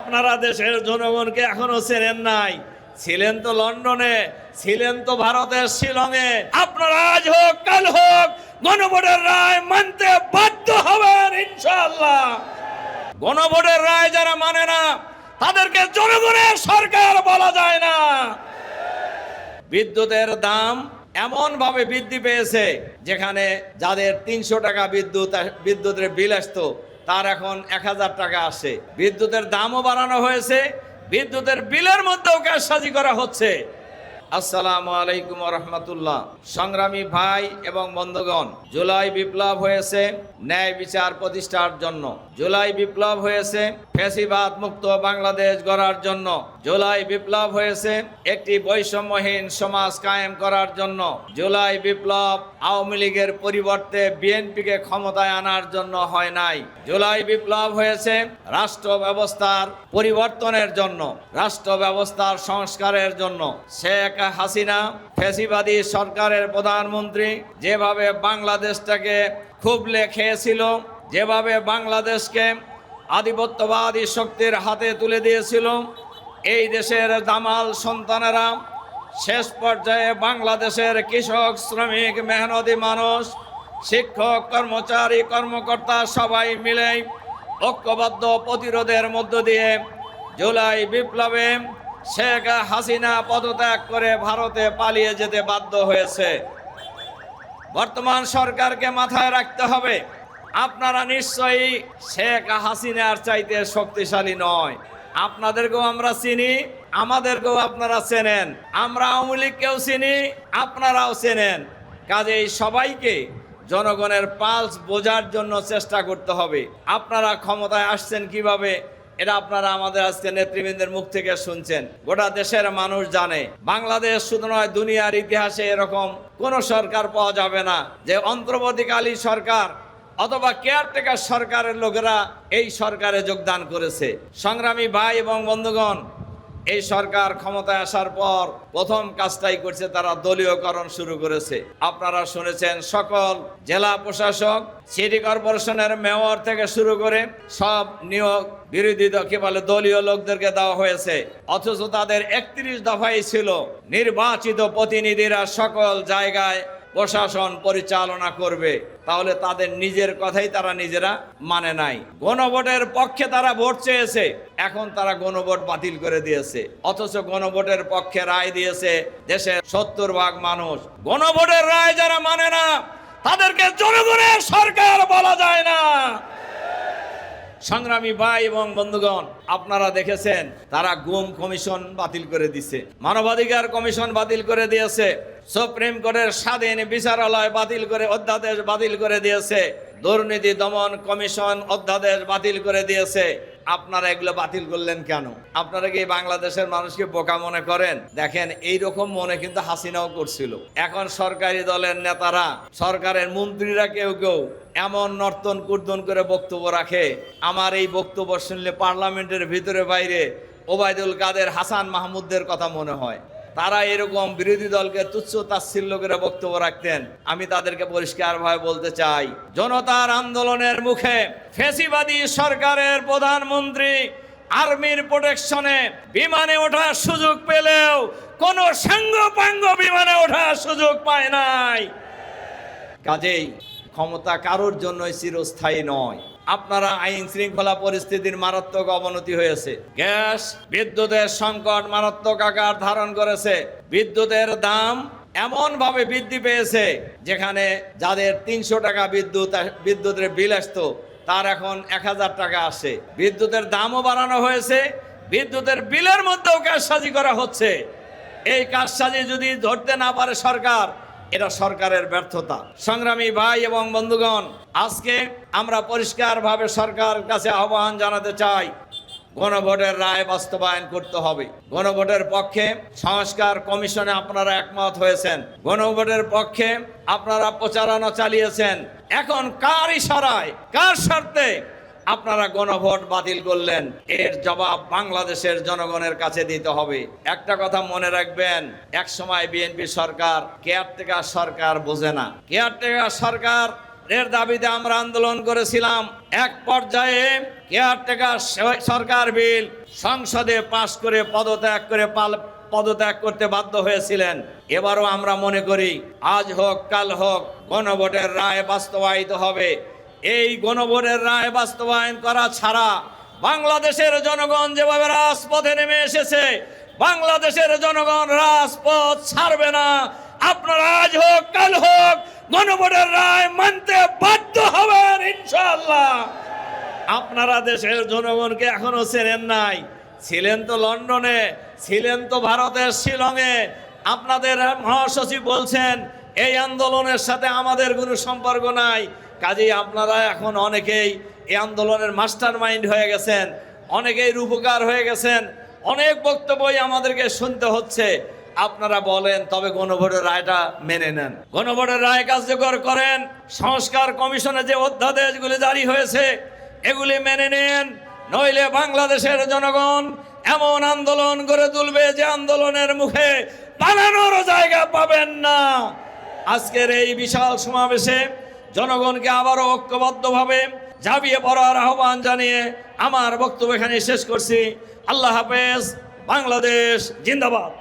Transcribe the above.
আপনারা দেশের জনগণকে এখনো চেনেন নাই। ছিলেন তো লন্ডনে, ছিলেন তো ভারতের শিলংয়ে। আপনারা আজ হোক কাল হোক গণভোটের রায় মানতে বাধ্য হবেন ইনশাআল্লাহ। গণভোটের রায় যারা মানে না তাদেরকে জনগণের সরকার বলা যায় না। বিদ্যুতের দাম এমন ভাবে বৃদ্ধি পেয়েছে যেখানে যাদের 300 টাকা বিদ্যুতের বিল আসতো তার এখন 1000 টাকা আসে। বিদ্যুতের দামও বাড়ানো হয়েছে, বিদ্যুতের বিলের মধ্যেও কারসাজি করা হচ্ছে। আসসালামু আলাইকুম ওয়া রাহমাতুল্লাহ। সংগ্রামী ভাই এবং বন্ধুগণ, জুলাই বিপ্লব হয়েছে ন্যায় বিচার প্রতিষ্ঠার জন্য। জুলাই বিপ্লব হয়েছে ফ্যাসিবাদ মুক্ত বাংলাদেশ গড়ার জন্য। জুলাই বিপ্লব হয়েছে একটি বৈষম্যহীন সমাজ কায়েম করার জন্য। জুলাই বিপ্লব আওয়ামী লীগের পরিবর্তে বিএনপিকে ক্ষমতায় আনার জন্য হয় নাই। জুলাই বিপ্লব হয়েছে রাষ্ট্র ব্যবস্থার পরিবর্তনের জন্য, রাষ্ট্র ব্যবস্থার সংস্কারের জন্য। শেখ হাসিনা ফ্যাসিবাদী সরকারের প্রধানমন্ত্রী যেভাবে বাংলাদেশটাকে খুবলে খেয়েছিল, যেভাবে বাংলাদেশকে আধিপত্যবাদী শক্তির হাতে তুলে দিয়েছিল, এই দেশের দামাল সন্তানেরা শেষ পর্যায়ে বাংলাদেশের কৃষক, শ্রমিক, মেহনতি মানুষ, শিক্ষক, কর্মচারী, কর্মকর্তা সবাই মিলে ঐক্যবদ্ধ প্রতিরোধের মধ্য দিয়ে জুলাই বিপ্লবে শেখ হাসিনা পদত্যাগ করে ভারতে পালিয়ে যেতে বাধ্য হয়েছে। বর্তমান সরকারকে মাথায় রাখতে হবে, আপনারা নিশ্চয়ই শেখ হাসিনার চাইতে শক্তিশালী নয়। আপনাদেরকেও আমরা চিনি, আমাদেরকেও আপনারা চেনেন। আমরা আওয়ামী লীগকেও চিনি, আপনারাও চেনেন। কাজেই সবাইকে জনগণের পালস বোঝার জন্য চেষ্টা করতে হবে। আপনারা ক্ষমতায় আসছেন কিভাবে এটা আপনারা আমাদের আজকে নেতৃবৃন্দের মুখ থেকে শুনছেন। গোটা দেশের মানুষ জানে। বাংলাদেশ শুধু নয়, দুনিয়ার ইতিহাসে এরকম কোন সরকার পাওয়া যাবে না যে অন্তর্বর্তীকালীন সরকার অথবা কেয়ারটেকার সরকারের লোকেরা এই সরকারে যোগদান করেছে। সংগ্রামী ভাই এবং বন্ধুগণ, এই সরকার ক্ষমতায় আসার পর প্রথম কাজটাই করছে, তারা দলীয়করণ শুরু করেছে। আপনারা শুনেছেন সকল জেলা প্রশাসক, সিটি কর্পোরেশনের মেয়র থেকে শুরু করে সব নিয়োগ বিরোধী দলীয় লোকদেরকে দেওয়া হয়েছে। অথচ তাদের 31 দফাই ছিল নির্বাচিত প্রতিনিধিরা সকল জায়গায় প্রশাসন পরিচালনা করবে। তাহলে তাদের নিজের কথাই তারা নিজেরা মানে নাই। গণভোটের পক্ষে তারা ভোট চেয়েছে, এখন তারা গণভোট বাতিল করে দিয়েছে। অথচ গণভোটের পক্ষে রায় দিয়েছে দেশের 70% মানুষ। গণভোটের রায় যারা মানে না তাদেরকে জনগণের সরকার বলা যায় না। সংগ্রামী ভাই এবং বন্ধুগণ, আপনারা দেখেছেন তারা গুম কমিশন বাতিল করে দিয়েছে, মানবাধিকার কমিশন বাতিল করে দিয়েছে, সুপ্রিম কোর্টের স্বাধীন বিচারালয় বাতিল করে অধ্যাদেশ বাতিল করে দিয়েছে, দুর্নীতি দমন কমিশন অধ্যাদেশ বাতিল করে দিয়েছে। আপনারা এগুলো বাতিল করলেন কেন? আপনারা কি বাংলাদেশের মানুষকে বোকা মনে করেন? দেখেন, এইরকম মনে কিন্তু হাসিনাও করছিল। এখন সরকারি দলের নেতারা, সরকারের মন্ত্রীরা কেউ কেউ এমন নর্তন কুর্দন করে বক্তব্য রাখে, আমার এই বক্তব্য শুনলে পার্লামেন্টের ভিতরে বাইরে ওবায়দুল কাদের, হাসান মাহমুদদের কথা মনে হয়। তারা এরকম বিরোধী দলকে তুচ্ছ তাচ্ছিল্য করে বক্তব্য রাখতেন। আমি তাদেরকে পরিষ্কারভাবে বলতে চাই, জনতার আন্দোলনের মুখে ফ্যাসিবাদী সরকারের প্রধানমন্ত্রী আর্মির প্রোটেকশনে বিমানে ওঠার সুযোগ পেলেও কোন সাঙ্গপাঙ্গ বিমানে ওঠার সুযোগ পায় নাই। কাজেই ক্ষমতা কারোর জন্যই চিরস্থায়ী নয়। আপনারা আইন শৃঙ্খলা পরিস্থিতির মারাত্মক অবনতি হয়েছে, গ্যাস বিদ্যুতের সংকট মারাত্মক আকার ধারণ করেছে। বিদ্যুতের দাম এমন ভাবে বৃদ্ধি পেয়েছে যেখানে যাদের 300 টাকা বিদ্যুতের বিল আসতো তার এখন 1000 টাকা আসে। বিদ্যুতের দামও বাড়ানো হয়েছে, বিদ্যুতের বিলের মধ্যেও কারসাজি করা হচ্ছে। এই কারসাজি যদি ধরতে না পারে সরকার, এটা সরকারের ব্যর্থতা। সংগ্রামী ভাই এবং বন্ধুগণ, আজকে আমরা পরিষ্কারভাবে সরকারের কাছে আহ্বান জানাতে চাই, গণভোটের রায় বাস্তবায়ন করতে হবে। গণভোটের পক্ষে সংস্কার কমিশনে আপনারা একমত হয়েছেন, গণভোটের পক্ষে আপনারা প্রচারণা চালিয়েছেন। এখন কার ইশারায়, কার স্বার্থে আপনারা গণভোট বাতিল করলেন? এর জবাব বাংলাদেশের জনগণের কাছে দিতে হবে। একটা কথা মনে রাখবেন, এক সময় বিএনপি সরকার কেয়ারটেকার সরকার বোঝে না। কেয়ারটেকার সরকার এর দাবিতে আমরা আন্দোলন করেছিলাম। এক পর্যায়ে কেয়ারটেকার সরকার বিল সংসদে পাশ করে পদত্যাগ করতে বাধ্য হয়েছিলেন। এবারও আমরা মনে করি আজ হোক কাল হোক গণভোটের রায় বাস্তবায়িত হবে। এই গণভোটের রায় বাস্তবায়ন করা ছাড়া বাংলাদেশের জনগণ যেভাবে রাজপথে নেমে এসেছে, বাংলাদেশের জনগণ রাজপথ ছাড়বে না। আপনারা আজ হোক কাল হোক গণভোটের রায় মানতে বাধ্য হবেন ইনশাআল্লাহ। আপনারা দেশের জনগণকে এখনো চেনেন নাই। ছিলেন তো লন্ডনে, ছিলেন তো ভারতের শিলংয়ে। আপনাদের মহাসচিব বলছেন এই আন্দোলনের সাথে আমাদের কোনো সম্পর্ক নাই। কাজেই আপনারা এখন অনেকেই এই আন্দোলনের মাস্টার মাইন্ড হয়ে গেছেন, অনেকেই রূপকার হয়ে গেছেন। অনেক বক্তব্যই আমাদেরকে শুনতে হচ্ছে। আপনারা বলেন তবে গণভোটের রায়টা মেনে নেন, গণভোটের রায় কার্যকর করেন। সংস্কার কমিশনে যে অধ্যাদেশগুলি জারি হয়েছে এগুলি মেনে নেন, নইলে বাংলাদেশের জনগণ এমন আন্দোলন গড়ে তুলবে যে আন্দোলনের মুখে পালানোর জায়গা পাবেন না। আজকের এই বিশাল সমাবেশে জনগণকে আবারও ঐক্যবদ্ধভাবে ঝাঁপিয়ে পড়ার আহ্বান জানিয়ে আমার বক্তব্য এখানে শেষ করছি। আল্লাহ হাফেজ। বাংলাদেশ জিন্দাবাদ।